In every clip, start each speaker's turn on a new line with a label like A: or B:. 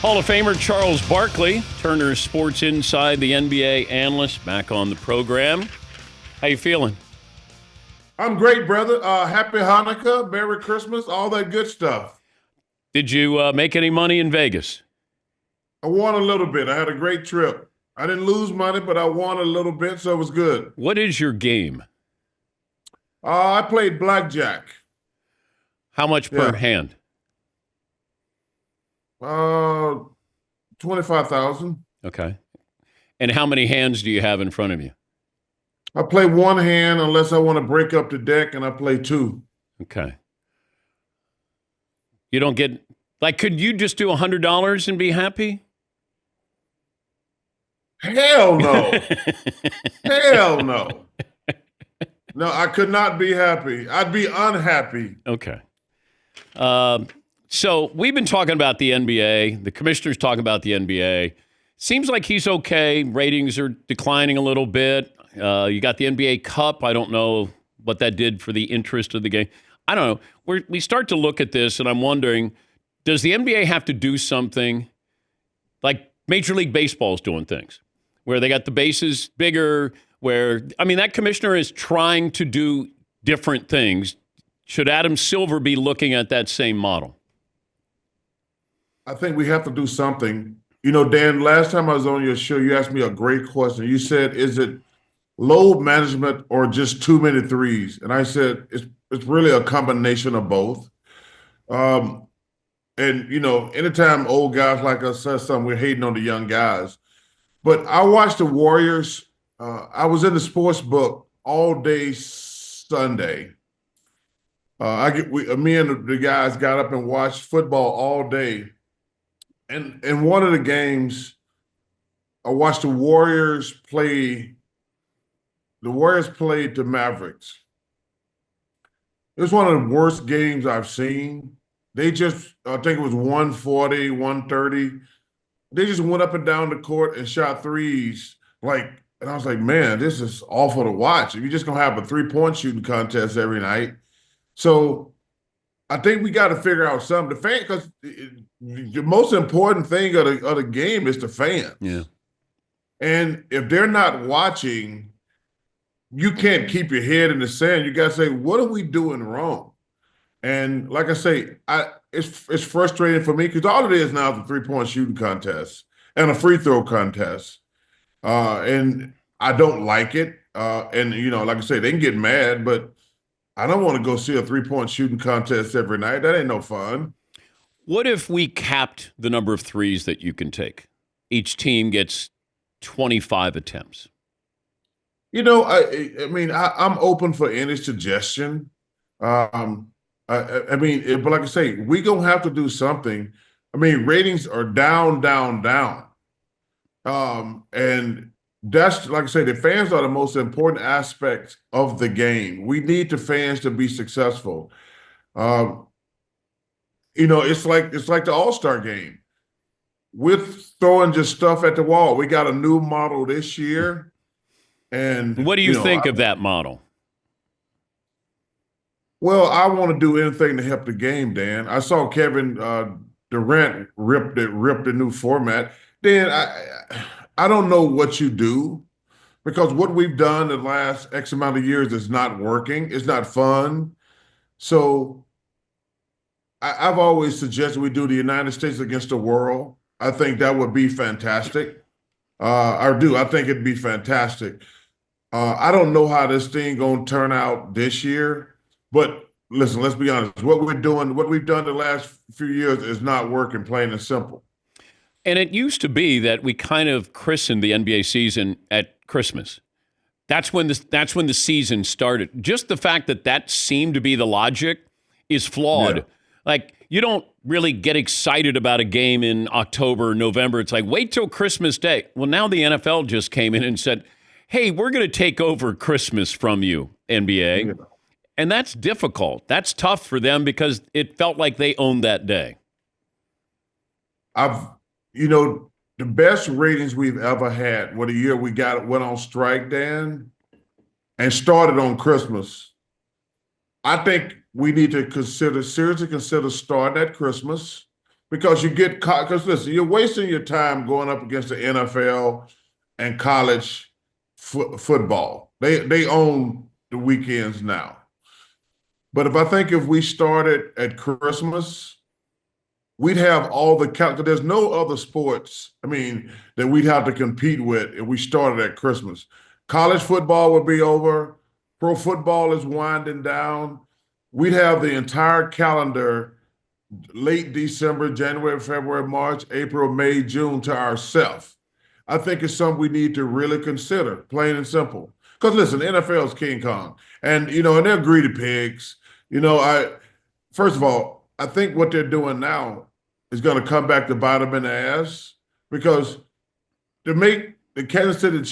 A: Hall of Famer Charles Barkley, Turner Sports Inside, the NBA analyst, back on the program. How you feeling?
B: I'm great, brother. Happy Hanukkah, Merry Christmas, all that good stuff.
A: Did you make any money in Vegas?
B: I won a little bit. I had a great trip. I didn't lose money, but I won a little bit, so it was good.
A: What is your game?
B: I played blackjack.
A: How much per
B: Yeah.
A: hand?
B: Uh, 25,000.
A: Okay. And how many hands do you have in front of you?
B: I play one hand unless I want to break up the deck, and I play two.
A: Okay. You don't get, could you just do $100 and be happy?
B: Hell no. Hell no. No, I could not be happy. I'd be unhappy.
A: Okay. So we've been talking about the NBA. The commissioner's talking about the NBA. Seems like he's okay. Ratings are declining a little bit. You got the NBA Cup. I don't know what that did for the interest of the game. I don't know. We start to look at this, and I'm wondering, does the NBA have to do something like Major League Baseball is doing things, where they got the bases bigger, that commissioner is trying to do different things. Should Adam Silver be looking at that same model?
B: I think we have to do something. You know, Dan, last time I was on your show, you asked me a great question. You said, is it load management or just too many threes? And I said, it's really a combination of both. And, you know, anytime old guys like us say something, we're hating on the young guys. But I watched the Warriors. I was in the sports book all day Sunday. Me and the guys got up and watched football all day. And in one of the games, I watched the Warriors play. The Warriors played the Mavericks. It was one of the worst games I've seen. They just, I think it was 140, 130. They just went up and down the court and shot threes. And I was like, man, this is awful to watch. If you're just going to have a three-point shooting contest every night. So I think we got to figure out something. Because the most important thing of the game is the fans.
A: Yeah. And
B: if they're not watching, you can't keep your head in the sand. You got to say, what are we doing wrong? And like I say, it's frustrating for me because all it is now is a three-point shooting contest and a free throw contest. And I don't like it. And, you know, like I say, they can get mad, but I don't want to go see a three-point shooting contest every night. That ain't no fun.
A: What if we capped the number of threes that you can take? Each team gets 25 attempts.
B: You know, I'm open for any suggestion. But like I say, we gonna have to do something. I mean, ratings are down. And that's, like I say, the fans are the most important aspect of the game. We need the fans to be successful. You know, it's like the All-Star game. We're throwing just stuff at the wall. We got a new model this year. And
A: what do you think of that model?
B: Well, I want to do anything to help the game, Dan. I saw Kevin Durant rip the new format. Dan, I don't know what you do because what we've done the last X amount of years is not working. It's not fun. So I've always suggested we do the United States against the world. I think that would be fantastic. I do. I think it'd be fantastic. I don't know how this thing gonna turn out this year, but listen, let's be honest. What we've done the last few years is not working, plain and simple.
A: And it used to be that we kind of christened the NBA season at Christmas. That's when the season started. Just the fact that seemed to be the logic is flawed. Yeah. You don't really get excited about a game in October or November. It's like, wait till Christmas Day. Well, now the NFL just came in and said, hey, we're going to take over Christmas from you, NBA. Yeah. And that's difficult. That's tough for them because it felt like they owned that day.
B: The best ratings we've ever had were the year we went on strike, Dan, and started on Christmas. I think we need to seriously consider starting at Christmas because you get caught. Because listen, you're wasting your time going up against the NFL and college football. They own the weekends now. But if we started at Christmas, we'd have all the count. There's no other sports, that we'd have to compete with if we started at Christmas. College football would be over. Pro football is winding down. We'd have the entire calendar late December, January, February, March, April, May, June to ourselves. I think it's something we need to really consider, plain and simple. Because listen, the NFL is King Kong, and and they're greedy pigs. First of all, I think what they're doing now is going to come back to bite them in the ass, because to make the Kansas City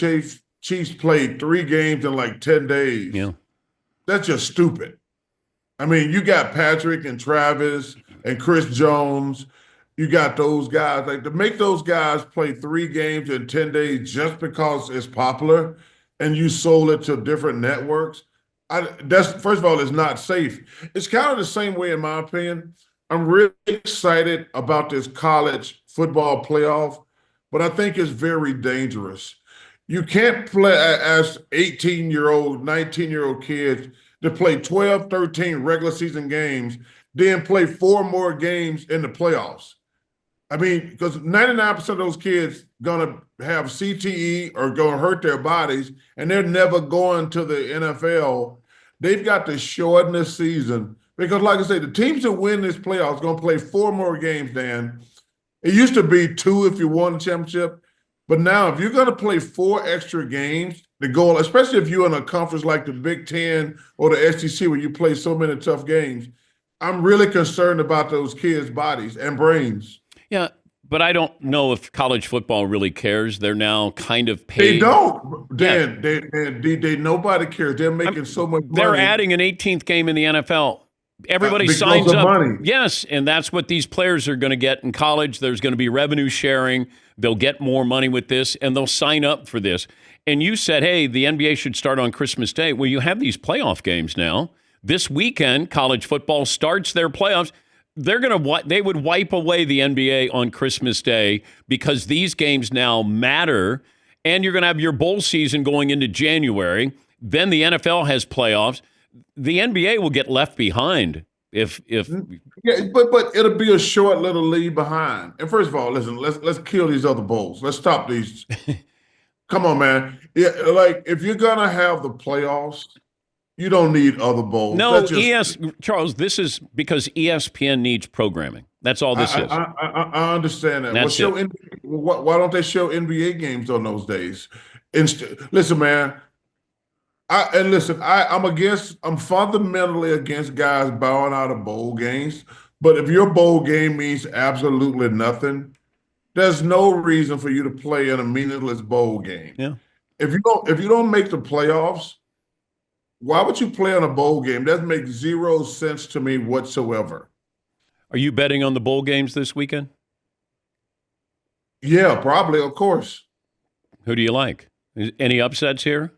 B: Chiefs play 3 games in like 10 days, that's just stupid. You got Patrick and Travis and Chris Jones. You got those guys. Like, to make those guys play 3 games in 10 days just because it's popular and you sold it to different networks, that's, first of all, it's not safe. It's kind of the same way, in my opinion. I'm really excited about this college football playoff, but I think it's very dangerous. You can't play as 18-year-old, 19-year-old kids to play 12, 13 regular season games, then play 4 more games in the playoffs. Because 99% of those kids gonna have CTE or gonna hurt their bodies, and they're never going to the NFL. They've got to shorten the season, because, like I say, the teams that win this playoffs are gonna play 4 more games, Dan. It used to be 2 if you won the championship, but now if you're gonna play 4 extra games, the goal, especially if you're in a conference like the Big Ten or the SEC where you play so many tough games, I'm really concerned about those kids' bodies and brains.
A: Yeah, but I don't know if college football really cares. They're now kind of paid.
B: They don't. Dan, they nobody cares. They're making so much money.
A: They're adding an 18th game in the NFL. Everybody
B: because
A: signs
B: of
A: up.
B: Money.
A: Yes, and that's what these players are going to get in college. There's going to be revenue sharing. They'll get more money with this, and they'll sign up for this. And you said, hey, the NBA should start on Christmas Day. Well, you have these playoff games now. This weekend, college football starts their playoffs. They would wipe away the NBA on Christmas Day, because these games now matter, and you're going to have your bowl season going into January. Then the NFL has playoffs. The NBA will get left behind if
B: but it'll be a short little lead behind. And first of all, listen, let's kill these other bowls. Let's stop these. Come on, man. Yeah, like, if you're gonna have the playoffs, you don't need other bowls.
A: No, Charles, this is because ESPN needs programming. That's all this is.
B: I understand that.
A: That's
B: why don't they show NBA games on those days? Listen, man. I'm fundamentally against guys bowing out of bowl games. But if your bowl game means absolutely nothing, there's no reason for you to play in a meaningless bowl game.
A: Yeah.
B: If you don't make the playoffs, why would you play in a bowl game? That makes 0 sense to me whatsoever.
A: Are you betting on the bowl games this weekend?
B: Yeah, probably, of course.
A: Who do you like? Any upsets here?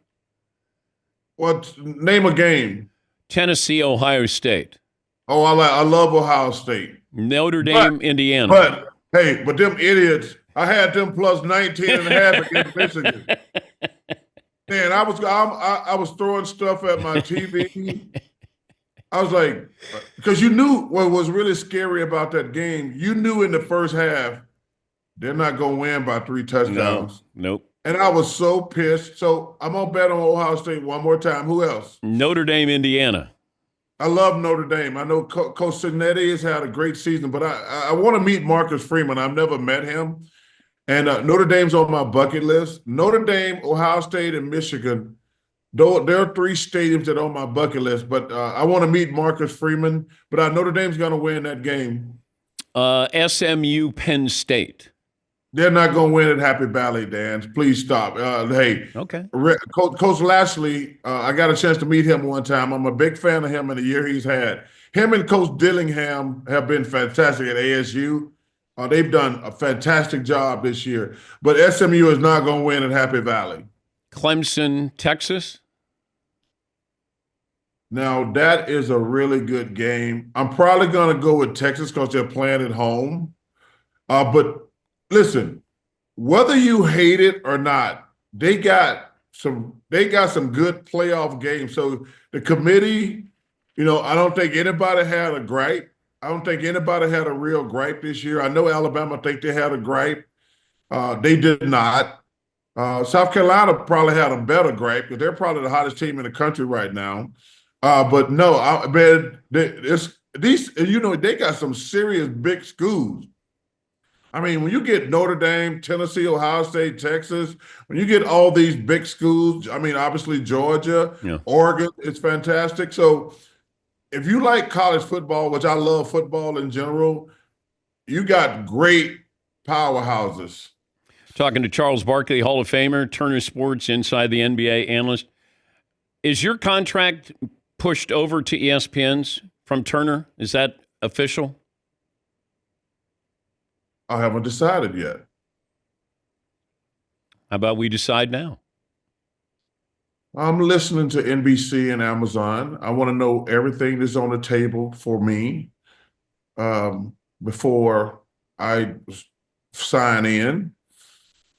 B: Name a game.
A: Tennessee, Ohio State.
B: Oh, I love Ohio State.
A: Notre Dame, Indiana.
B: But them idiots, I had them plus 19 and a half against Michigan. Man, I was throwing stuff at my TV. I was like, because you knew what was really scary about that game. You knew in the first half, they're not going to win by 3 touchdowns.
A: Nope.
B: And I was so pissed. So I'm going to bet on Ohio State one more time. Who else?
A: Notre Dame, Indiana.
B: I love Notre Dame. I know Coach Cinetti has had a great season, but I want to meet Marcus Freeman. I've never met him. And Notre Dame's on my bucket list. Notre Dame, Ohio State, and Michigan, though there are 3 stadiums that are on my bucket list. But I want to meet Marcus Freeman. But Notre Dame's going to win that game.
A: SMU, Penn State.
B: They're not going to win at Happy Valley, Dan. Please stop. Hey,
A: okay.
B: Coach Lashley, I got a chance to meet him one time. I'm a big fan of him in the year he's had. Him and Coach Dillingham have been fantastic at ASU. They've done a fantastic job this year. But SMU is not going to win at Happy Valley.
A: Clemson, Texas.
B: Now, that is a really good game. I'm probably going to go with Texas because they're playing at home. But listen, whether you hate it or not, they got some good playoff games. So the committee, I don't think anybody had a gripe. I don't think anybody had a real gripe this year. I know Alabama think they had a gripe. They did not. South Carolina probably had a better gripe because they're probably the hottest team in the country right now. But no, man, they got some serious big schools. I mean, when you get Notre Dame, Tennessee, Ohio State, Texas, when you get all these big schools, I mean, obviously Georgia,
A: Yeah.
B: Oregon, it's fantastic. So if you like college football, which I love football in general, you got great powerhouses.
A: Talking to Charles Barkley, Hall of Famer, Turner Sports, inside the NBA analyst. Is your contract pushed over to ESPN's from Turner? Is that official?
B: I haven't decided yet.
A: How about we decide now?
B: I'm listening to NBC and Amazon. I want to know everything that's on the table for me before I sign in.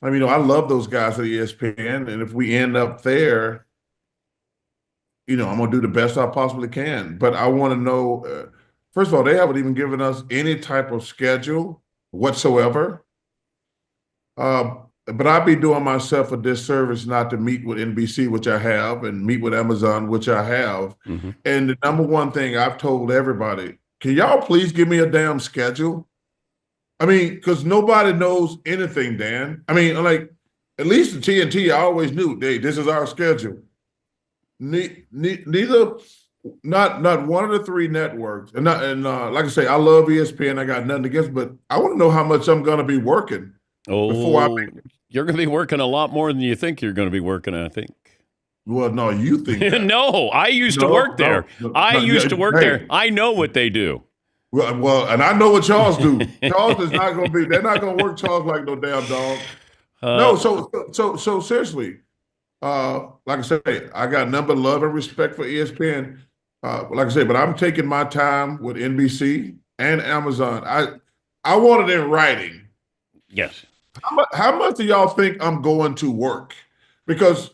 B: I mean, I love those guys at ESPN, and if we end up there, I'm going to do the best I possibly can. But I want to know, first of all, they haven't even given us any type of schedule whatsoever. But I'd be doing myself a disservice not to meet with NBC, which I have, and meet with Amazon, which I have.
A: Mm-hmm.
B: And the number one thing I've told everybody, can y'all please give me a damn schedule? I mean, because nobody knows anything, Dan. I mean, like, at least the TNT, I always knew, hey, this is our schedule. Neither, not one of the three networks. And like I say, I love ESPN. I got nothing against, but I want to know how much I'm going to be working.
A: Oh, you're going to be working a lot more than you think you're going to be working, I think.
B: Well, no, you think that.
A: No, I used to work there. I used to work there. I know what they do.
B: Well, and I know what Charles do. Charles is not going to be. They're not going to work Charles like no damn dog. No, so seriously, like I say, I got number love and respect for ESPN. Like I say, but I'm taking my time with NBC and Amazon. I want it in writing.
A: Yes.
B: How much do y'all think I'm going to work? Because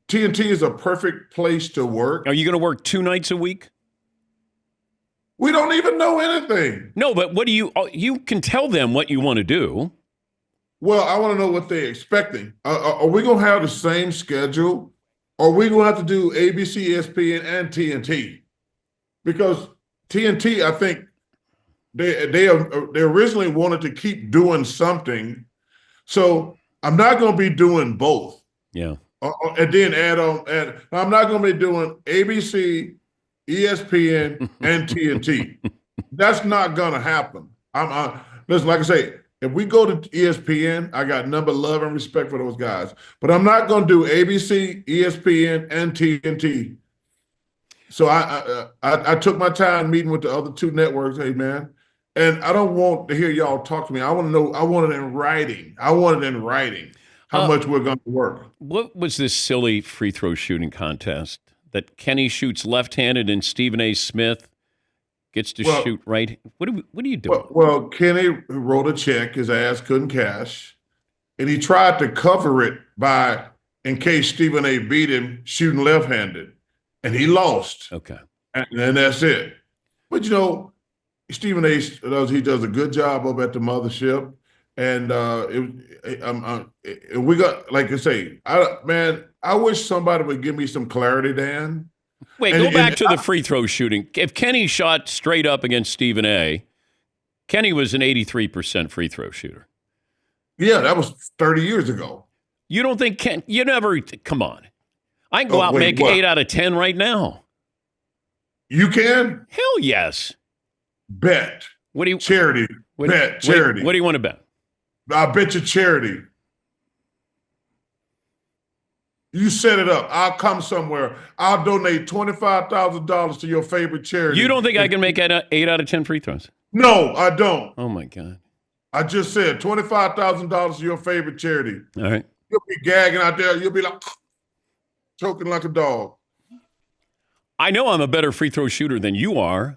B: TNT is a perfect place to work.
A: Are you going to work 2 nights a week?
B: We don't even know anything.
A: No, but what do you can tell them what you want to do.
B: Well, I want to know what they're expecting. Are we going to have the same schedule? Or are we going to have to do ABC, ESPN, and TNT? Because TNT, I think they originally wanted to keep doing something. So I'm not going to be doing both.
A: Yeah.
B: And then add on, and I'm not going to be doing ABC, ESPN, and TNT. That's not going to happen. Listen, like I say, if we go to ESPN, I got number love and respect for those guys. But I'm not going to do ABC, ESPN, and TNT. So I took my time meeting with the other 2 networks, hey, man. And I don't want to hear y'all talk to me. I want to know, I want it in writing. How much we're going to work.
A: What was this silly free throw shooting contest that Kenny shoots left-handed and Stephen A. Smith gets to shoot right? What are you doing?
B: Well, Kenny wrote a check his ass couldn't cash, and he tried to cover it by, in case Stephen A. beat him, shooting left-handed, and he lost.
A: Okay.
B: And that's it. But, Stephen A. does a good job over at the mothership. And we got, like I say, I wish somebody would give me some clarity, Dan.
A: Wait, go back to the free throw shooting. If Kenny shot straight up against Stephen A., Kenny was an 83% free throw shooter.
B: Yeah, that was 30 years ago.
A: You don't think come on. I can go out and make 8 out of 10 right now.
B: You can?
A: Hell yes.
B: Bet.
A: What do you
B: charity? Charity.
A: What do you want to bet?
B: I'll bet you charity. You set it up. I'll come somewhere. I'll donate $25,000 to your favorite charity.
A: You don't think I can make 8 out of 10 free throws?
B: No, I don't.
A: Oh my God.
B: I just said $25,000 to your favorite charity.
A: All right.
B: You'll be gagging out there. You'll be like choking like a dog.
A: I know I'm a better free throw shooter than you are.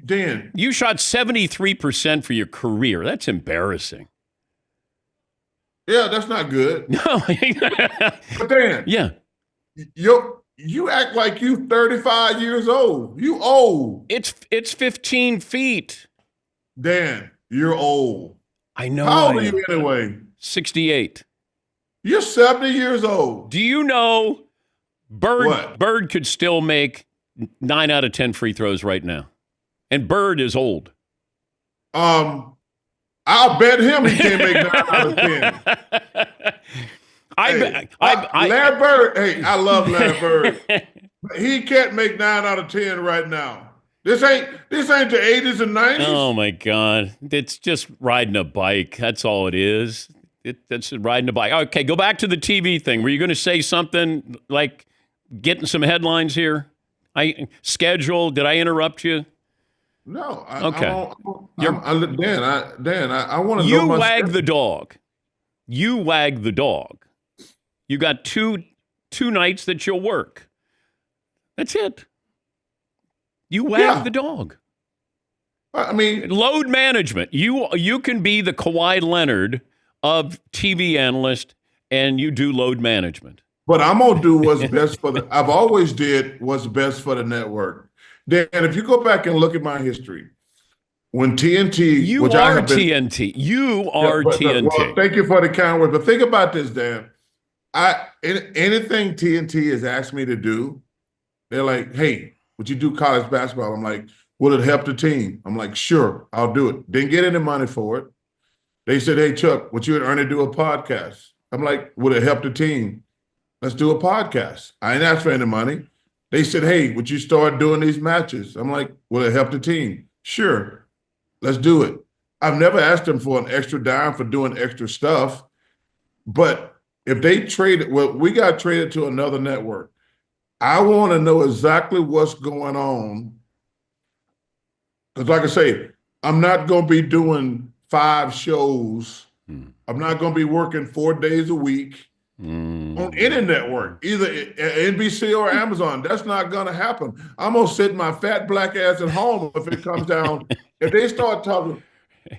B: Dan.
A: You shot 73% for your career. That's embarrassing.
B: Yeah, that's not good.
A: No.
B: But Dan,
A: Yeah.
B: you act like you 35 years old. You old.
A: It's 15 feet.
B: Dan, you're old.
A: I know.
B: How old
A: I
B: are you
A: am.
B: anyway?
A: 68.
B: You're 70 years old.
A: Do you know
B: What?
A: Bird could still make 9 out of 10 free throws right now? And Bird is old.
B: I'll bet him he can't make 9 out of 10. Larry Bird, I love Larry Bird. He can't make 9 out of 10 right now. This ain't the 80s and 90s.
A: Oh my God. It's just riding a bike. That's all it is. That's riding a bike. Okay, go back to the TV thing. Were you going to say something like getting some headlines here? Schedule. Did I interrupt you?
B: No.
A: Okay.
B: Dan, I want to know.
A: You wag the dog. You wag the dog. You got two nights that you'll work. That's it. You wag the dog.
B: I mean,
A: load management. You can be the Kawhi Leonard of TV analyst, and you do load management.
B: But I'm gonna do what's best for I've always did what's best for the network. Dan, if you go back and look at my history, when TNT,
A: you are TNT.
B: Well, thank you for the kind word. But think about this, Dan. Anything TNT has asked me to do, they're like, "Hey, would you do college basketball?" I'm like, "Will it help the team?" I'm like, "Sure, I'll do it." Didn't get any money for it. They said, "Hey, Chuck, would you and Ernie do a podcast?" I'm like, "Would it help the team? Let's do a podcast." I ain't asked for any money. They said, "Hey, would you start doing these matches?" I'm like, "Will it help the team?" "Sure, let's do it." I've never asked them for an extra dime for doing extra stuff. But if they traded, we got traded to another network. I want to know exactly what's going on. Because like I say, I'm not going to be doing 5 shows. I'm not going to be working 4 days a week on any network, either NBC or Amazon. That's not going to happen. I'm going to sit my fat black ass at home if it comes down. If they start talking,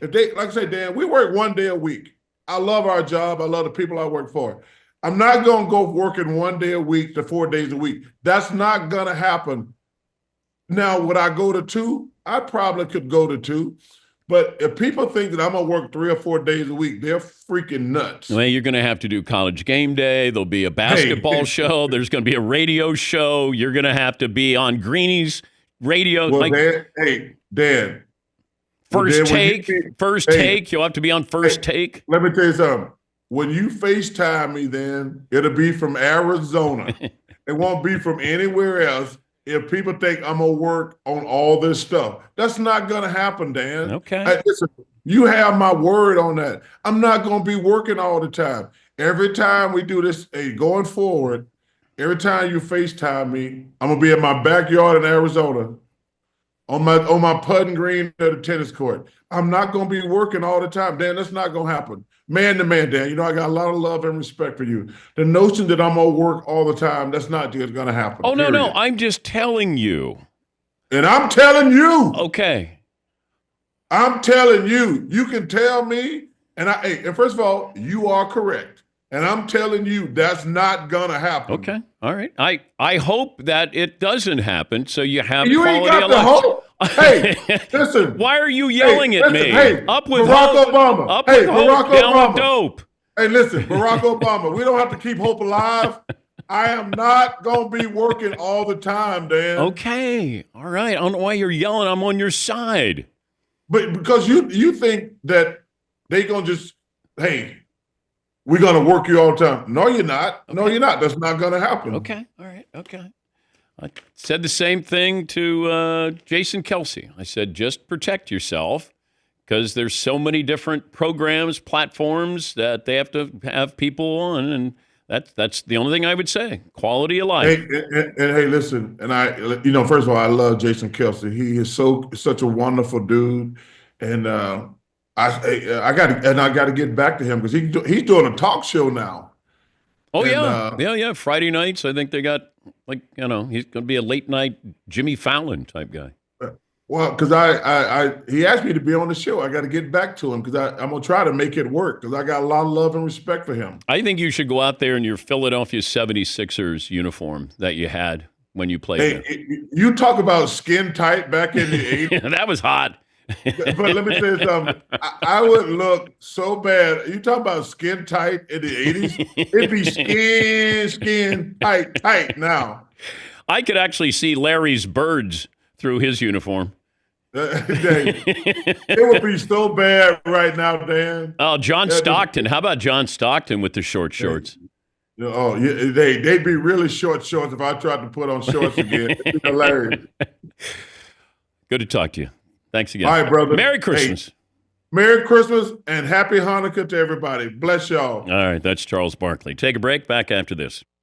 B: like I say, Dan, we work 1 day a week. I love our job. I love the people I work for. I'm not going to go working 1 day a week to 4 days a week. That's not going to happen. Now, would I go to 2? I probably could go to 2. But if people think that I'm going to work 3 or 4 days a week, they're freaking nuts.
A: Well, you're going to have to do College Game Day. There'll be a basketball show. There's going to be a radio show. You're going to have to be on Greeny's radio.
B: Well, Dan.
A: First take. You'll have to be on First Take.
B: Let me tell you something. When you FaceTime me, then it'll be from Arizona. It won't be from anywhere else. If people think I'm going to work on all this stuff, that's not going to happen, Dan.
A: Okay.
B: Listen, you have my word on that. I'm not going to be working all the time. Every time we do this, going forward, every time you FaceTime me, I'm going to be in my backyard in Arizona on my putting green at the tennis court. I'm not going to be working all the time, Dan. That's not going to happen. Man to man, Dan, I got a lot of love and respect for you. The notion that I'm going to work all the time, that's not going to happen.
A: Oh, period. No. I'm just telling you.
B: And I'm telling you.
A: Okay.
B: I'm telling you. You can tell me. And first of all, you are correct. And I'm telling you, that's not going to happen.
A: Okay. All right. I hope that it doesn't happen so you have
B: you
A: quality
B: ain't got
A: of
B: the
A: life.
B: hope. Hey, listen.
A: Why are you yelling at me?
B: Hey,
A: up with
B: Barack
A: hope.
B: Obama.
A: Up with hope, down
B: Obama.
A: with dope.
B: Hey, listen, Barack Obama, we don't have to keep hope alive. I am not going to be working all the time, Dan.
A: Okay. All right. I don't know why you're yelling. I'm on your side.
B: But because you think that they going to just, hey, we're going to work you all the time. No, you're not. Okay. No, you're not. That's not going to happen.
A: Okay. All right. Okay. I said the same thing to Jason Kelsey. I said, just protect yourself because there's so many different programs, platforms that they have to have people on. And that's the only thing I would say. Quality of life.
B: Hey, listen. And first of all, I love Jason Kelsey. He is such a wonderful dude. And I got to get back to him because he's doing a talk show now.
A: Oh, yeah. Friday nights, I think they got, he's going to be a late night Jimmy Fallon type guy.
B: Well, because he asked me to be on the show. I got to get back to him because I'm gonna try to make it work because I got a lot of love and respect for him.
A: I think you should go out there in your Philadelphia 76ers uniform that you had when you played there.
B: Hey, you talk about skin tight back in the 80s.
A: That was hot.
B: But let me tell you something. I would look so bad. You talk about skin tight in the 80s? It'd be skin tight now.
A: I could actually see Larry's birds through his uniform.
B: It would be so bad right now, Dan.
A: Oh, John Stockton. How about John Stockton with the short shorts?
B: Oh, yeah, they'd be really short shorts if I tried to put on shorts again. It'd be hilarious.
A: Good to talk to you. Thanks again.
B: All right, brother.
A: Merry Christmas.
B: Hey, Merry Christmas and Happy Hanukkah to everybody. Bless y'all.
A: All right, that's Charles Barkley. Take a break. Back after this.